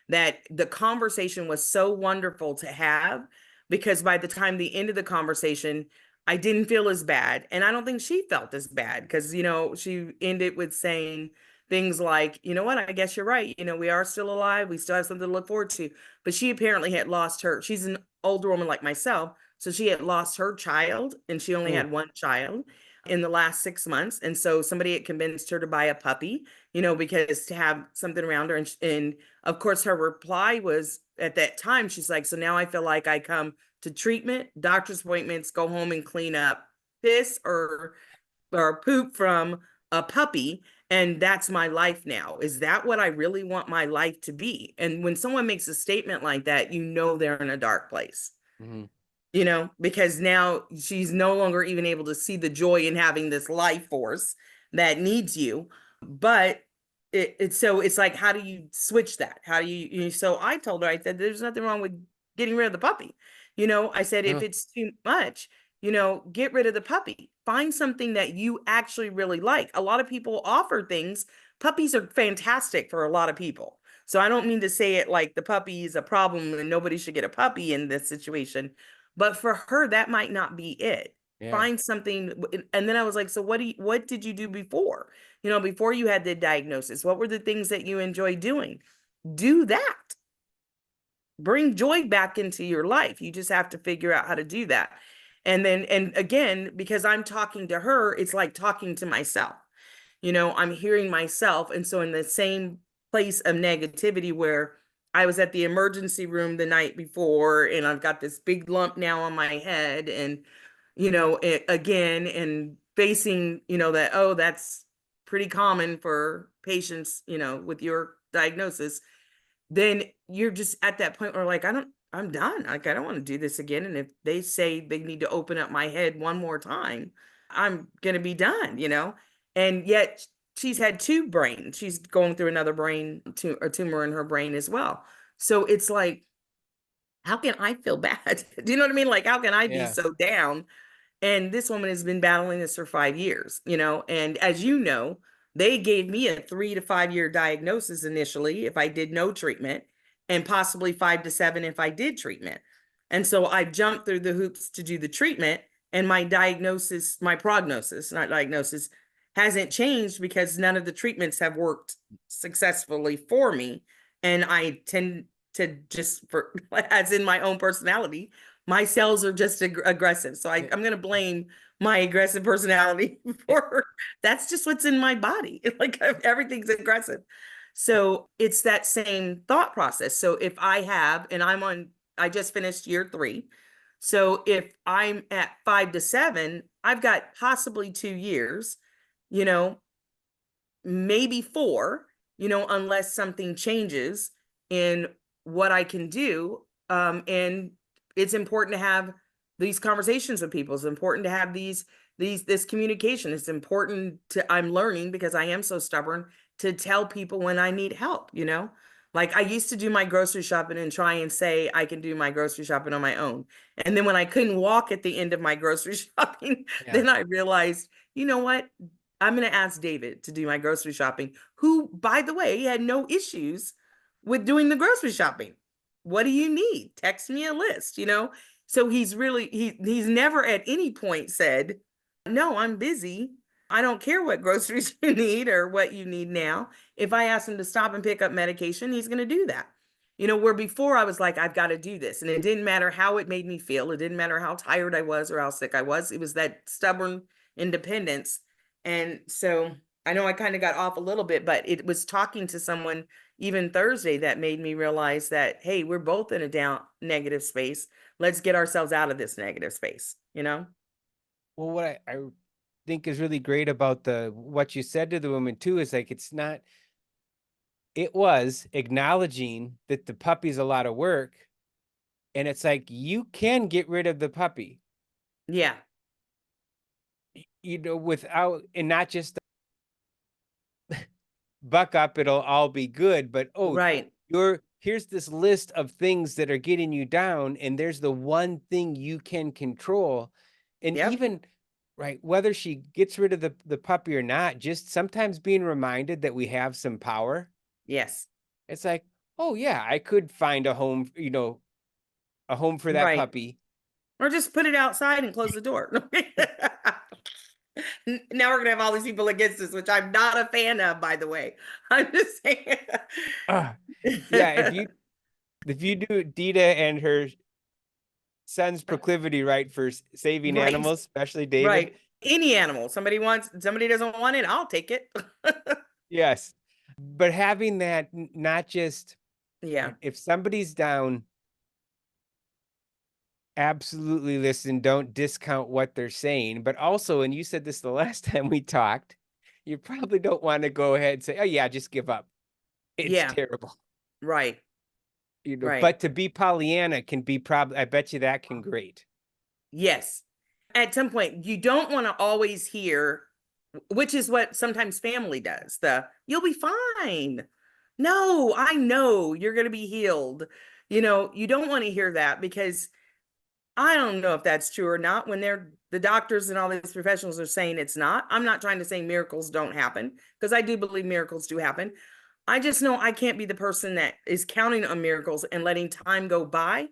that the conversation was so wonderful to have because by the time the end of the conversation, I didn't feel as bad. And I don't think she felt as bad because, she ended with saying things like, you know what, I guess you're right. We are still alive. We still have something to look forward to. But she apparently had lost she's an older woman like myself. So she had lost her child and she only Mm. had one child in the last 6 months. And so somebody had convinced her to buy a puppy, because to have something around her. And of course, her reply was at that time, she's like, so now I feel like I come to treatment, doctor's appointments, go home and clean up piss or poop from a puppy, and that's my life now. Is that what I really want my life to be? And when someone makes a statement like that, they're in a dark place. Mhm. Because now she's no longer even able to see the joy in having this life force that needs you. But so it's like, how do you switch that? How do so I told her, I said, there's nothing wrong with getting rid of the puppy. I said, if No. it's too much, get rid of the puppy. Find something that you actually really like. A lot of people offer things. Puppies are fantastic for a lot of people. So I don't mean to say it like the puppy is a problem and nobody should get a puppy in this situation, but for her, that might not be it. Yeah. Find something. And then I was like, so what did you do before? Before you had the diagnosis, what were the things that you enjoy doing? Do that. Bring joy back into your life. You just have to figure out how to do that. And again, because I'm talking to her, it's like talking to myself. I'm hearing myself. And so in the same place of negativity where I was at the emergency room the night before and I've got this big lump now on my head and again, and facing, that, oh, that's pretty common for patients, with your diagnosis, then you're just at that point where like, I'm done. Like, I don't want to do this again. And if they say they need to open up my head one more time, I'm going to be done. And yet she's had two brains. She's going through another a tumor in her brain as well. So it's like, how can I feel bad? Do you know what I mean? Like, how can I be Yeah. so down? And this woman has been battling this for 5 years, and as you know, they gave me a 3 to 5 year diagnosis initially if I did no treatment, and possibly 5 to 7 if I did treatment. And so I jumped through the hoops to do the treatment, and my prognosis, not diagnosis, hasn't changed because none of the treatments have worked successfully for me. And I tend to just, for as in my own personality, my cells are just aggressive. So I'm going to blame my aggressive personality for that's just what's in my body. Like, everything's aggressive. So it's that same thought process. So if I just finished year 3. So if I'm at 5 to 7, I've got possibly 2 years, you know, maybe 4, unless something changes in what I can do. And it's important to have these conversations with people. It's important to have this communication. It's important I'm learning, because I am so stubborn, to tell people when I need help. Like, I used to do my grocery shopping and try and say I can do my grocery shopping on my own. And then when I couldn't walk at the end of my grocery shopping, Yeah. then I realized, you know what? I'm going to ask David to do my grocery shopping, who, by the way, had no issues with doing the grocery shopping. What do you need? Text me a list. So he's never at any point said, no, I'm busy. I don't care what groceries you need or what you need now. If I ask him to stop and pick up medication, he's going to do that. Where before I was like, I've got to do this. And it didn't matter how it made me feel. It didn't matter how tired I was or how sick I was. It was that stubborn independence. And so I know I kind of got off a little bit, but it was talking to someone even Thursday that made me realize that, hey, we're both in a down negative space. Let's get ourselves out of this negative space. Well, what I think is really great about what you said to the woman too is like, it was acknowledging that the puppy's a lot of work, and it's like, you can get rid of the puppy, Yeah, without, and not just buck up, it'll all be good, but right. here's this list of things that are getting you down, and there's the one thing you can control. And Yep. even, right, whether she gets rid of the puppy or not, just sometimes being reminded that we have some power. Yes. It's like, oh yeah, I could find a home for that Right. puppy. Or just put it outside and close the door. Now we're gonna have all these people against us, which I'm not a fan of, by the way. I'm just saying. Yeah, if you do Dita and her son's proclivity, right, for saving Right. animals, especially David. Right. Any animal. Somebody doesn't want it, I'll take it. Yes. But having that, not just, Yeah. right, if somebody's down, absolutely listen, don't discount what they're saying. But also, and you said this the last time we talked, you probably don't want to go ahead and say, oh yeah, just give up. It's Yeah. terrible. Right. Right. But to be Pollyanna can be probably, I bet you that can great. Yes. At some point, you don't want to always hear, which is what sometimes family does, you'll be fine. No, I know you're going to be healed. You don't want to hear that, because I don't know if that's true or not when the doctors and all these professionals are saying it's not. I'm not trying to say miracles don't happen, because I do believe miracles do happen. I just know I can't be the person that is counting on miracles and letting time go by,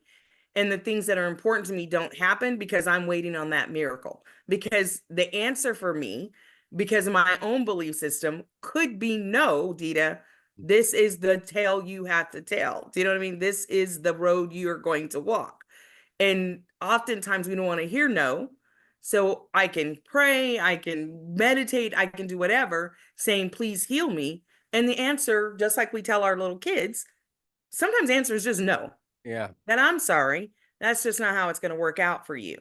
and the things that are important to me don't happen because I'm waiting on that miracle. Because the answer for me, because of my own belief system, could be no, Dita. This is the tale you have to tell. Do you know what I mean? This is the road you're going to walk. And oftentimes we don't want to hear no. So I can pray, I can meditate, I can do whatever, saying, please heal me. And the answer, just like we tell our little kids, sometimes the answer is just no. Yeah. That I'm sorry. That's just not how it's going to work out for you.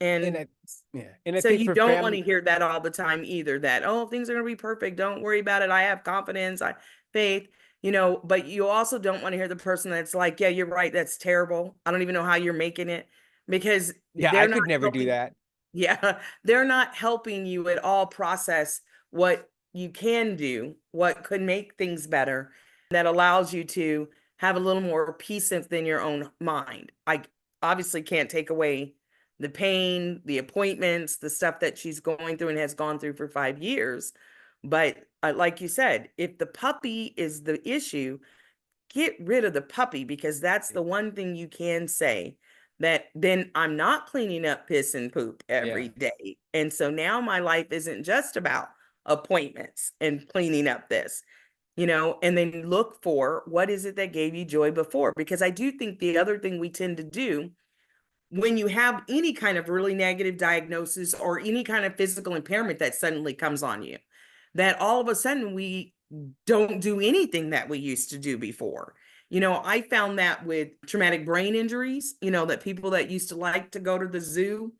And And I, yeah, and I so think you for don't want to family, hear that all the time either, that, oh, things are going to be perfect. Don't worry about it. I have confidence, I faith, but you also don't want to hear the person that's like, yeah, you're right. That's terrible. I don't even know how you're making it, because yeah, I they're not could never do helping. that. Yeah, they're not helping you at all process what you can do, what could make things better, that allows you to have a little more peace within your own mind. I obviously can't take away the pain, the appointments, the stuff that she's going through and has gone through for 5 years. But like you said, if the puppy is the issue, get rid of the puppy, because that's the one thing you can say, that then I'm not cleaning up piss and poop Yeah, every day. And so now my life isn't just about appointments and cleaning up this, and then look for what is it that gave you joy before. Because I do think the other thing we tend to do when you have any kind of really negative diagnosis or any kind of physical impairment that suddenly comes on you, that all of a sudden we don't do anything that we used to do before. I found that with traumatic brain injuries, that people that used to like to go to the zoo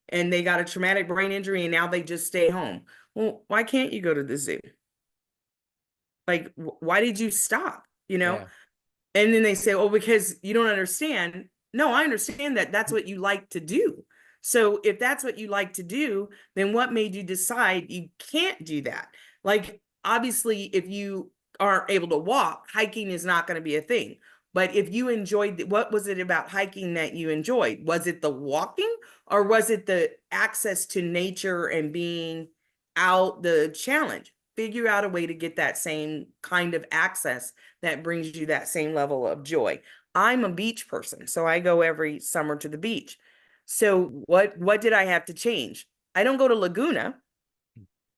and they got a traumatic brain injury and now they just stay home. Well, why can't you go to the zoo? Like, why did you stop? yeah, And then they say, oh, because you don't understand. No, I understand that that's what you like to do. So if that's what you like to do, then what made you decide you can't do that? Like, obviously, if you aren't able to walk, hiking is not going to be a thing. But if you enjoyed, what was it about hiking that you enjoyed? Was it the walking, or was it the access to nature and being out, the challenge? Figure out a way to get that same kind of access that brings you that same level of joy. I'm a beach person, so I go every summer to the beach. So what did I have to change? I don't go to Laguna,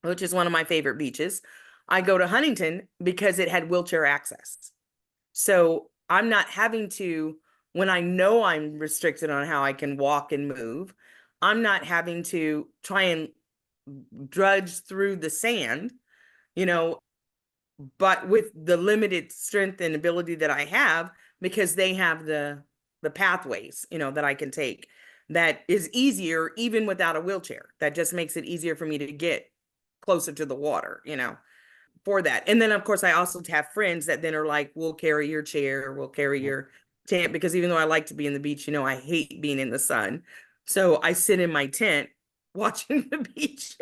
which is one of my favorite beaches. I go to Huntington because it had wheelchair access. So I'm not having to, when I know I'm restricted on how I can walk and move, I'm not having to try and drudge through the sand, you know, but with the limited strength and ability that I have, because they have the pathways, that I can take, that is easier even without a wheelchair. That just makes it easier for me to get closer to the water, for that. And then of course I also have friends that then are like, we'll carry your chair, we'll carry yeah, your tent, because even though I like to be in the beach, I hate being in the sun. So I sit in my tent watching the beach.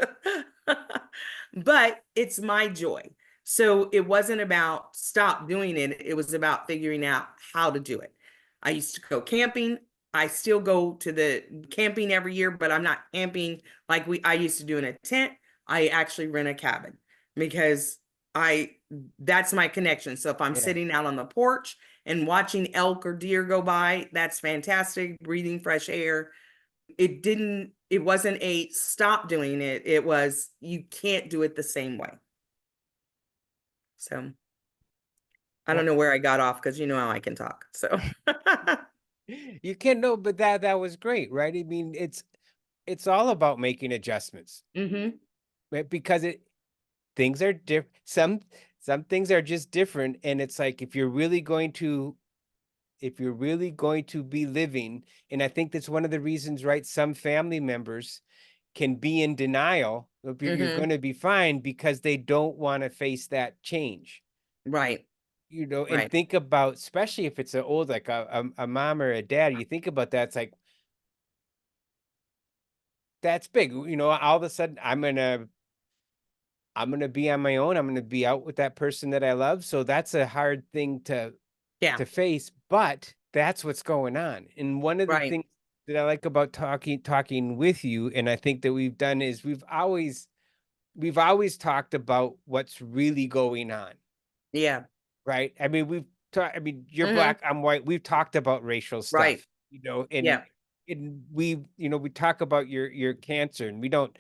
But it's my joy. So it wasn't about stop doing it. It was about figuring out how to do it. I used to go camping. I still go to the camping every year, but I'm not camping like I used to do in a tent. I actually rent a cabin, because I that's my connection. So if I'm yeah. sitting out on the porch and watching elk or deer go by, that's fantastic. Breathing fresh air. It wasn't a stop doing it. It was, you can't do it the same way. So I don't Well, know where I got off, because you know how I can talk. So you can know, but that was great, right? I mean, it's all about making adjustments, hmm right? Because things are different. Some things are just different, and it's like if you're really going to be living, and I think that's one of the reasons, right? Some family members can be in denial of you're hmm going to be fine because they don't want to face that change. right, And right. think about, especially if it's an old, like a mom or a dad, you think about that, it's like, that's big. All of a sudden I'm gonna be on my own. I'm gonna be out with that person that I love. So that's a hard thing Yeah, to face, but that's what's going on. And one of the right. things that I like about talking with you, and I think that we've done, is we've always talked about what's really going on, Yeah. right? I mean, we've talked, I mean, you're hmm black, I'm white. We've talked about racial Right. stuff, and Yeah. we talk about your cancer, and we don't,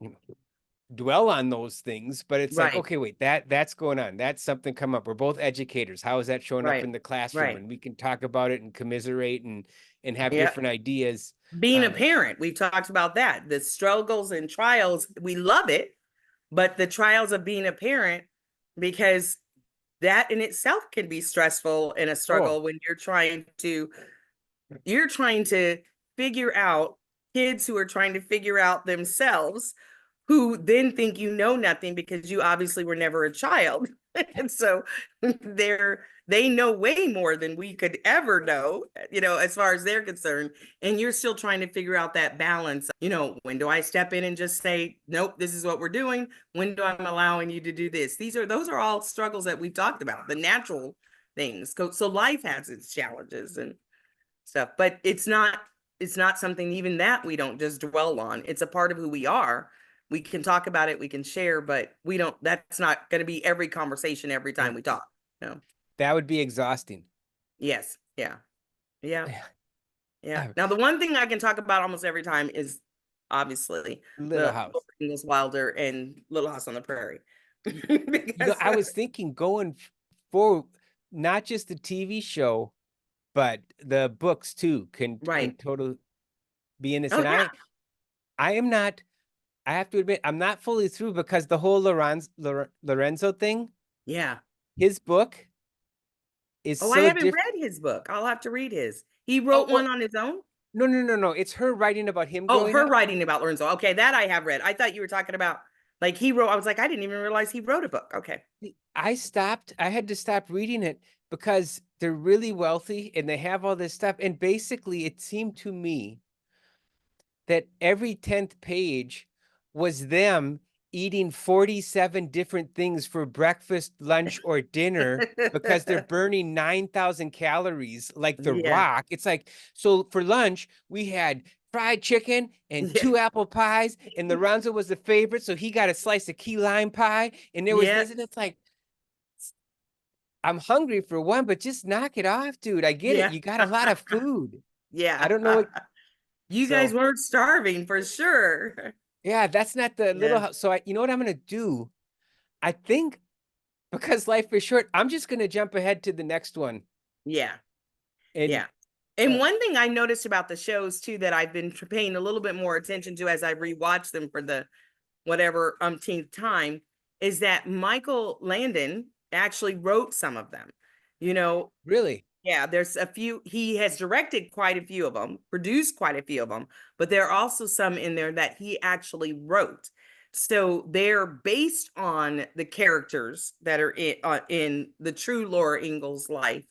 you know, dwell on those things, but it's like, Right. okay, wait, that's going on. That's something come up. We're both educators. How is that showing up Right. in the classroom? Right. And we can talk about it and commiserate and have Yeah. different ideas. Being a Um, parent, we've talked about that. The struggles and trials, we love it, but the trials of being a parent, because that in itself can be stressful and a oh, struggle when you're trying to figure out kids who are trying to figure out themselves, who then think you know nothing because you obviously were never a child. And so they know way more than we could ever know, as far as they're concerned. And you're still trying to figure out that balance. When do I step in and just say, nope, this is what we're doing? When do I'm allowing you to do this? Those are all struggles that we've talked about, the natural things. So life has its challenges and stuff, but it's not something even that we don't just dwell on. It's a part of who we are. We can talk about it, we can share, but that's not going to be every conversation every time we talk. No. That would be exhausting. Yes. Yeah. Yeah. Yeah. Now, the one thing I can talk about almost every time is obviously Little the House. English Wilder and Little House on the Prairie. I was thinking going for not just the TV show, but the books too can Right. totally be in this. Oh, And yeah. I am not, I have to admit, I'm not fully through because the whole Lorenzo thing, Yeah. his book is Oh, I so haven't different. read his book. I'll have to read his. He Oh, wrote well, one on his own? no. It's her writing about him Oh, growing her up. writing about Lorenzo. Okay, that I have read. I thought you were talking about like he wrote. I was like, I didn't even realize he wrote a book. Okay. I had to stop reading it because they're really wealthy and they have all this stuff. And basically, it seemed to me that every 10th page was them eating 47 different things for breakfast, lunch, or dinner because they're burning 9,000 calories like The Yeah. Rock. It's like, so for lunch, we had fried chicken and Yeah. 2 apple pies, and Lorenzo was the favorite, so he got a slice of key lime pie, and there was Yeah. this, and it's like, I'm hungry for one, but just knock it off, dude. I get it. Yeah. You got a lot of food. I Yeah. don't know what, You guys so weren't starving for sure. yeah, that's not the little Yeah. house. So you know what I'm gonna do? I think because life is short, I'm just gonna jump ahead to the next one. Yeah. And Yeah. And uh, one thing I noticed about the shows too that I've been paying a little bit more attention to as I rewatch them for the whatever umpteenth time is that Michael Landon actually wrote some of them. You know, really, Yeah, there's a few. He has directed quite a few of them, produced quite a few of them, but there are also some in there that he actually wrote. So they're based on the characters that are in the true Laura Ingalls life,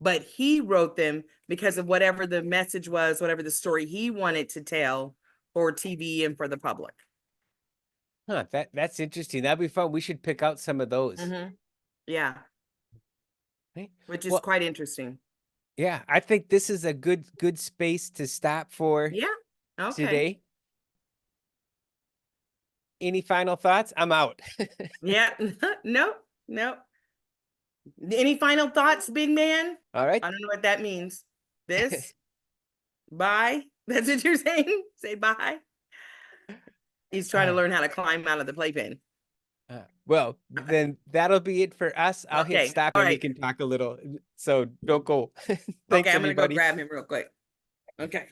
but he wrote them because of whatever the message was, whatever the story he wanted to tell for TV and for the public. huh? That's interesting. That'd be fun. We should pick out some of those. Yeah, Okay. which is Well, quite interesting. yeah, I think this is a good space to stop for Yeah. Okay. today. Any final thoughts? I'm out. Yeah. Nope. Nope. Any final thoughts, big man? All right. I don't know what that means. This? Bye? That's what you're saying? Say bye? He's trying to Uh, learn how to climb out of the playpen. well, then that'll be it for us. I'll hit Okay. stop All and we right. can talk a little. So don't go. Okay. Thanks, I'm going to go everybody. grab him real quick. Okay.